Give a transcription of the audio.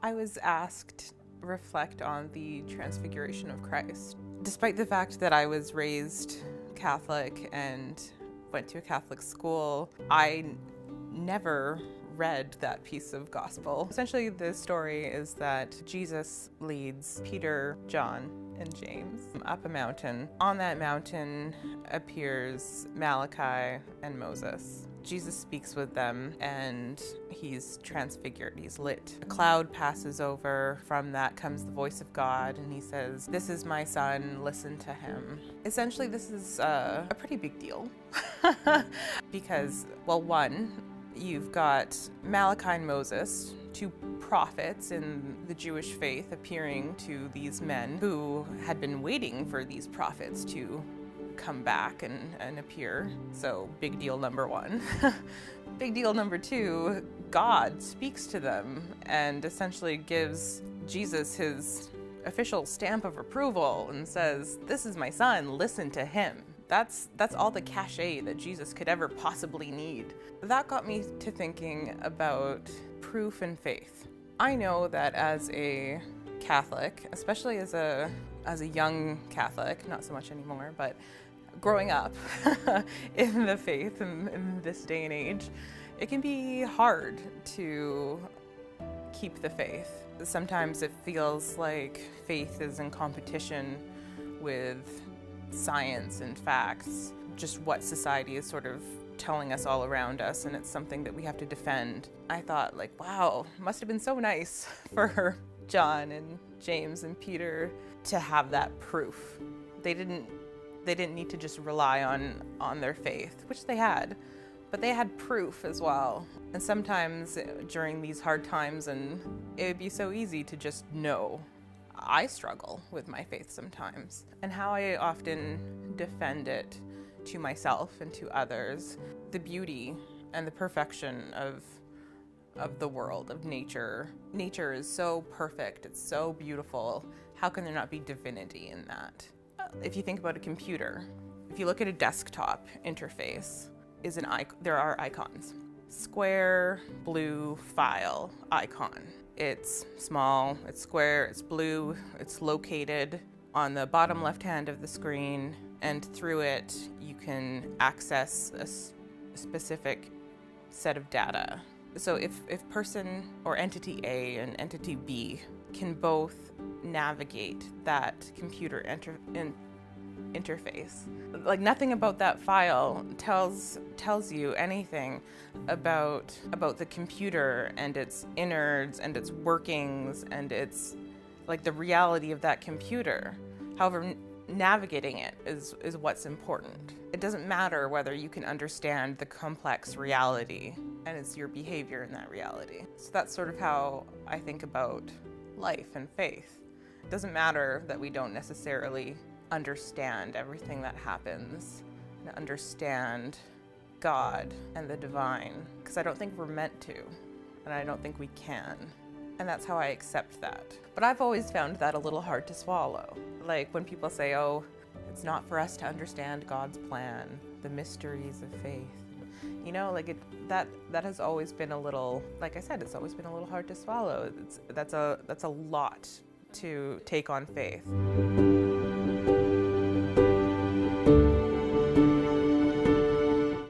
I was asked to reflect on the transfiguration of Christ. Despite the fact that I was raised Catholic and went to a Catholic school, I never read that piece of gospel. Essentially, the story is that Jesus leads Peter, John, and James up a mountain. On that mountain appears Malachi and Moses. Jesus speaks with them and he's transfigured, he's lit. A cloud passes over, from that comes the voice of God, and he says, "This is my son, listen to him." Essentially, this is a pretty big deal because, well, one, you've got Malachi and Moses, two prophets in the Jewish faith, appearing to these men who had been waiting for these prophets to come back and appear. So big deal number one. Big deal number two, God speaks to them and essentially gives Jesus his official stamp of approval and says, "This is my son, listen to him." That's all the cachet that Jesus could ever possibly need. That got me to thinking about proof and faith. I know that as a Catholic, especially as a young Catholic, not so much anymore, but growing up in the faith in this day and age, it can be hard to keep the faith. Sometimes it feels like faith is in competition with science and facts, just what society is sort of telling us all around us, and it's something that we have to defend. I thought, like, wow, must have been so nice for John and James and Peter to have that proof. They didn't need to just rely on their faith, which they had, but they had proof as well. And sometimes during these hard times, and it would be so easy to just know. I struggle with my faith sometimes, and how I often defend it to myself and to others. The beauty and the perfection of the world, of nature. Nature is so perfect, it's so beautiful. How can there not be divinity in that? If you think about a computer, if you look at a desktop interface, there are icons. Square, blue, file, icon. It's small, it's square, it's blue, it's located on the bottom left hand of the screen, and through it you can access a specific set of data. So if person or entity A and entity B can both navigate that computer interface, like nothing about that file tells you anything about the computer and its innards and its workings and its, like, the reality of that computer. However, navigating it is what's important. It doesn't matter whether you can understand the complex reality, and it's your behavior in that reality. So that's sort of how I think about life and faith. It doesn't matter that we don't necessarily understand everything that happens, and understand God and the divine, because I don't think we're meant to, and I don't think we can. And that's how I accept that. But I've always found that a little hard to swallow. Like when people say, "Oh, it's not for us to understand God's plan, the mysteries of faith." You know, like that has always been a little, like I said, it's always been a little hard to swallow. That's a lot to take on faith.